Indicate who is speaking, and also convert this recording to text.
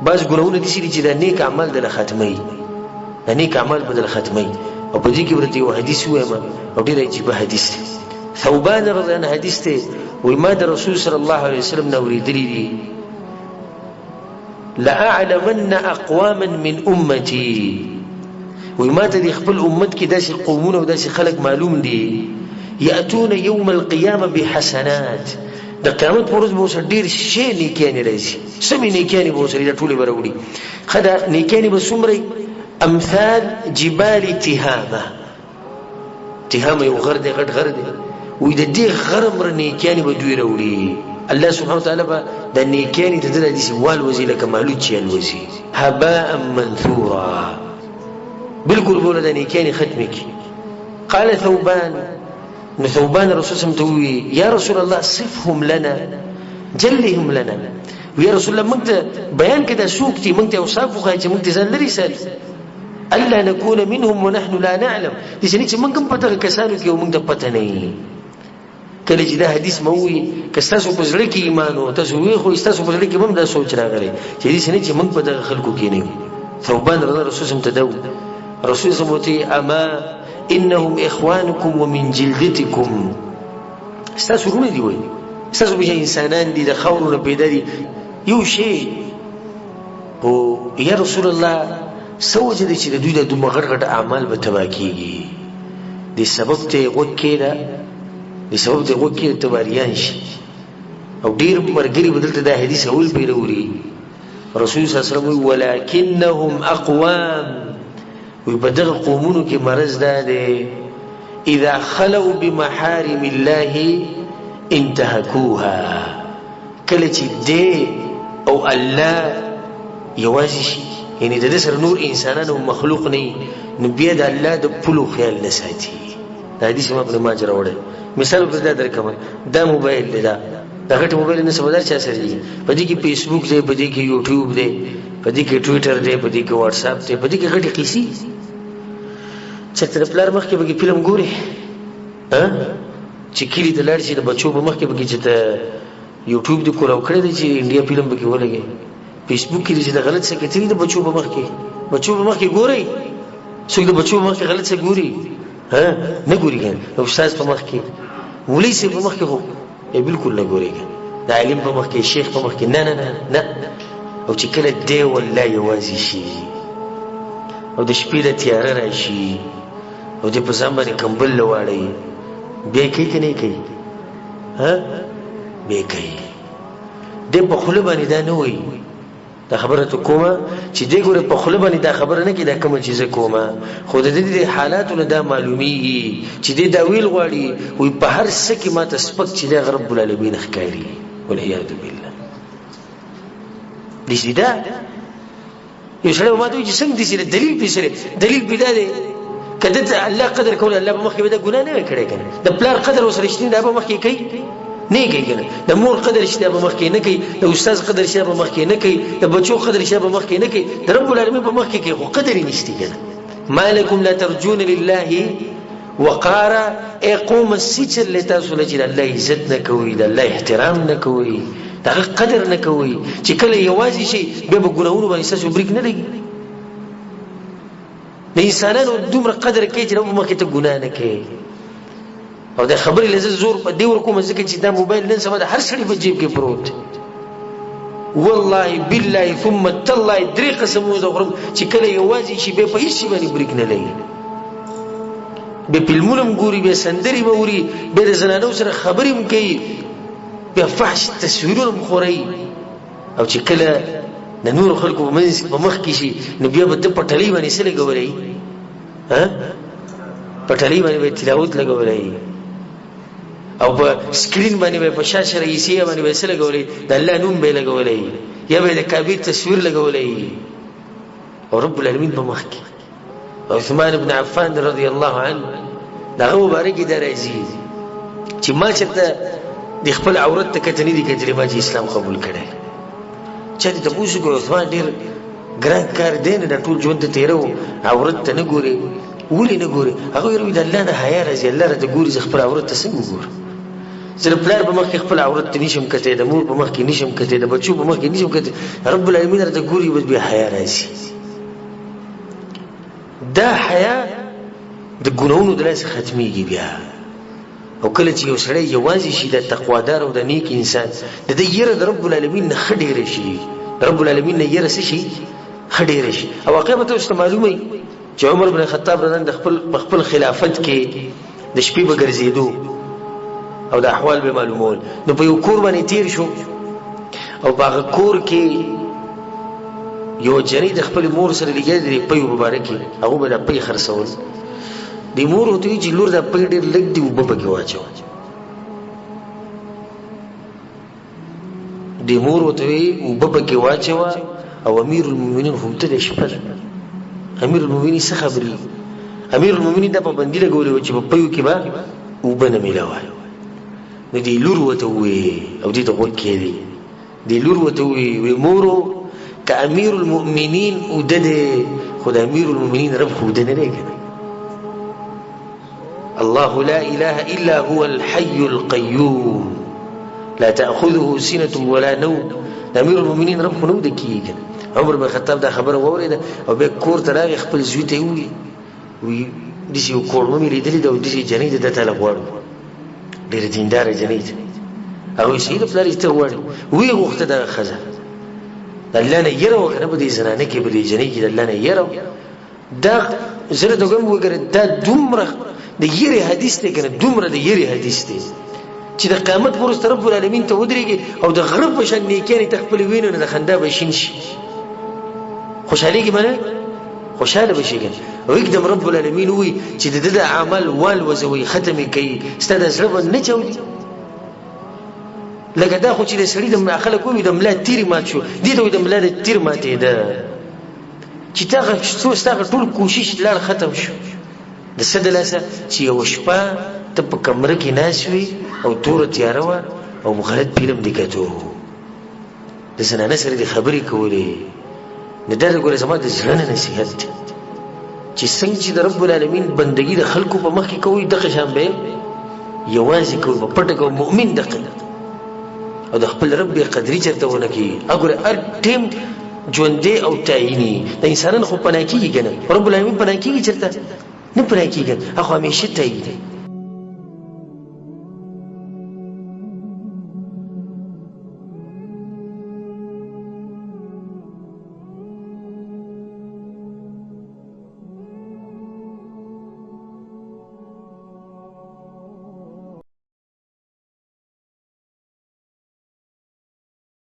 Speaker 1: بعض ګناهونه دي چې د نیک اعمال د ختمي د نیک اعمال بدل ختمي او په دې کې ورته یو حدیث وایم او ډېر عجیب حدیث دی. ثوبان رضی الله عنه حدیث دی وایي ما د رسول صلی الله علیه وسلم نه اورېدلي دي لأعلمن أقواما من أمتي وایي ما ته د خپل امت کې داسې قومونه او داسې خلک معلوم دي یأتون یوم القیامه بحسنات د قیامت پر ورځ به ورسره ډېر ښې نیکیانې راځي سمې نیکیانې به ورسره دا ټولې به راوړي ښه دا نیکیانې به څومره امثال جبال تهامه تهامه یو غر دی غټ غر دی وایي د دې غر مره نیکیانې به دوی راوړي الله سبحانه وتعالی به دا نیکیانې د ده داسې والوځي لکه مالوچ چې الوځي هباء منثورا بالکل به دا نیکیانې ختمې کړي. قال ثوبان نو ثوبان رسول صلی الله علیه وسلم یا رسول الله صفهم لنا جلهم لنا ویا رسول الله موږ ته بیان کړه دا څوک دي موږ ته اوصاف وښایه چې موږ ته ځان لرې ساتي الا نكون منهم ونحن لا نعلم دې چې موږ هم په دغه کسانو کې موږ ته پته نه وي کله چې دا حدیث مو وي که ستاسو په زړه کې ایمان و تاسو وی خو ستاسو په زړه کې هم دا سوچ راغلی چې دې چې موږ په دغه خلکو کې نه یو. ثوبان رسول صلی الله علیه وسلم رسول صلی الله علیه وسلم اما انهم اخوانكم ومن جلدتكم ستاسو رونه دی وای ستاسو به انسانان دي د خاورو نه پیدا دي یو شی او یا رسول الله سوجه دي چې د دوی د دومره غټ غټ اعمال به تبا کیږي د سبب ته وکیدا د سبب ته وکیدا تباریان شي او ډیر مرګري بدلته دا حدیث اول پیروري رسول صلی الله علیه وسلم ولکنهم اقوام ويبدغ قومونو کې مرض ده اذا خلوا بمحارم الله انتهكوها کله چې دې او الله یوازې شي یعنی د دې سره نور انسانان او مخلوق نه نو بیا د الله د پلو خیال نه ساتي. دا حدیث ما په ماجرا وړه مثال په دا درکمه دا موبایل دی دا غټ موبایل نه سمدار چا سره دی په دې کې فیسبوک دی په دې کې یوټیوب دی په دې کې ټویټر دی په دې کې واتس اپ دی په دې کې غټي قصې چې تر پلار مخ کې به فلم ګوري چې کلی د لړ شي د بچو په مخ کې به چې ته یوټیوب دی کولاو کړی دی چې انډیا فلم به کې ولګي فیسبوک کې چې د غلط څه کوي د بچو په مخ کې ګوري څوک د بچو په مخ کې غلط څه ګوري نه ګوري ګان استاد په مخ کې ولي سي په مخ کې هو بالکل نه ګوري د عالم په مخ کې شیخ په مخ کې نه او چې کله دی والله یوازې شي او د شپې د تیاره راشي او د په ځان باندې کمبل لواړي بیا کوي که نه کوي بیا کوي دی په خوله باندې دا نه وایي دا خبره ته کومه چې دی ګوره په خوله باندې دا خبره نه کوي دا کومه چې زه کومه خو د دې حالاتو نه دا معلومیږي چې دی دا ویل غواړي وایي په هر څه کې ماته سپک چې دی رب العالمین ښکاري والعیاذ بالله دې دا یو سړی ما ته وایي چې څنګه دې دلیل پیسره دلیل پیدا دی کده ته الله قدر کول الله په مخ کې به دا ګناه نه کړي کنه د پلار قدر وسره شتین دا په مخ کې کوي نه کوي کنه د مور قدر شته په مخ کې نه کوي د استاد قدر شته په مخ کې نه کوي د بچو قدر شته په مخ کې نه کوي د رب العالمین په مخ کې کوي خو قدر یې نشته کنه مالکم لا ترجون لله وقارا اقوم السجل لتاسو لجل الله عزت نه کوي د الله احترام نه کوي دا قدر نه کوي چې کله یوازې شي به ګناهونه باندې ساسو بریک نه لګي د انسانانو دومره قدر کوي چې رب مخ ته ګناه نه کوي او دا خبرې لزه زور په دی ورکوم ځکه چې دا موبایل نن سبا د هر سړي په جیب کې پروت والله بالله ثم تالله درې قسمونه زغرم چې کله یوازې شي به په هیڅ باندې بریک نه لګي به فلمونه ګوري به سندري به وري به د زنانو سره خبرې هم کوي به فحش تصویرونه مخوري او چې کله د نور خلکو په مخ کې شي نو بیا به په ټلې باندې سره لګولای په ټلې باندې تلاوت لګولای او په سکرین باندې په شاشه رئیسیه باندې وسله لګولای د الله نوم به لګولای یا به د کعبه تصویر لګولای او رب العالمین په مخ کې عثمان ابن عفان رضی الله عنه دغه مبارک درځي چې ما چرته د خپل عورت ته کتنې دي کتلې ما چې اسلام قبول کړي چې د پوښتنه کوي عثمان ډیر ګران کار دی نه ټول ژوند ته تیرو عورت ته نه ګوري ولې نه ګوري هغه یې د الله نه حیا راځي الله راته ګوري خپل عورت ته څنګه ګوري زه د پلار په مخ کې خپل عورت ته نشم کتلی، د مور په مخ کې نشم کتلی، د بچو په مخ کې نشم کتلی. رب العالمین راته ګوري بس بیا حیا راځي. دا حیا د ګناهونو د لاسه ختمیږي بیا. او کله چې یو سړی یوازې شي د تقوادار او د نیک انسان، د ده یره د رب العالمین نه ښه ډېره شي، د رب العالمین نه یره څه شي ښه ډېره شي. او واقع به تاسو ته معلومه وي چې عمر بن خطاب رضی الله عنه په خپل خلافت کې د شپې به ګرځېدو او د احوال به معلومول. نو په یو کور باندې تیر شو او په هغه کور کې یو جنۍ د خپل مور سره لګیا دی، د پیو مبارک کې هغه به د پی خرڅول. د مور ورته وایي چې لور دا پی ډېر لږ دي، اوبه پکې واچوه. د مور ورته وایي اوبه پکې واچوه. او امیر المؤمنین خو ته د شپه ده، امیر المؤمنین څه خبرې؟ امیر المؤمنین دا پابندي لګولې وه چې په پیو کې به اوبه نه میلاوه. نو دې لور ورته ووایي او دې ته غوږ کېدی، دې لور ورته ووایي مورو که امیر المؤمنین اوده دی، خو د امیر المؤمنین رب خو اوده نه دی که نه. الله لا اله الا هو الحي القيوم لا تأخذه سنة ولا نوم. د امیر المؤمنین رب خو نه اوده کېږي. عمر بن خطاب دا خبره واورېده او بیا کور ته راغی، خپل زوی ته یې ووایي وایي داسې یو کوړمه مې لیدلې ده او داسې جنۍ ده، ده تاله غواړو، ډېره دینداره جنۍ ده. هغه وایي صحیح ده پلار یې ته غواړې؟ ویې غوښته دغه ښځه د الله نه یره وه که نه، په دې زنانه کې په دې جنۍ کې د الله نه یره وه. دا زه راته وایم وګوره دا دومره د یرې حدیث دی که نه، دومره د یرې حدیث دی چې د قیامت په ورځ ته رب العالمین ته ودرېږي او د غره په شان نیکیانې ته خپلې وینو نه د خندا به شین شي. خوشحالېږي به نه؟ خوشحاله به شي که نه. او یکدم رب العالمین ووایي چې د ده د اعمال والوځوئ، ختم یې کوي، ستا د زړه به نه چاودي. لکه دا خو چې د سړي د خلک ووایي د ملا تیر مات شو، دې ته وایي د ملا د تیر ماتېده، چې ستا هغه ټول کوشش لاړ ختم شو. د څه د لاسه چې یوه شپه ته په کمره کې ناست وي او توره تیاره وه او غلط فلم دې کتو، د زنانه سره دې خبرې کولې. نو دا د ګوره زما د زړه نه نصیحت دی چې څنګه چې د رب العالمین بندګي د خلکو په مخ کې کوئ، دغه شان به یوازې کوئ، په پټه کوئ. مؤمن دغه او د خپل رب قدري چېرته ونه کړي. وګوره هر ټیم ژوندی او تعیني د انسانانو خو پناه کېږي که نه، رب العالمین پناه کېږي چېرته نه پناه کېږي، هغه خو همیشه تعیني.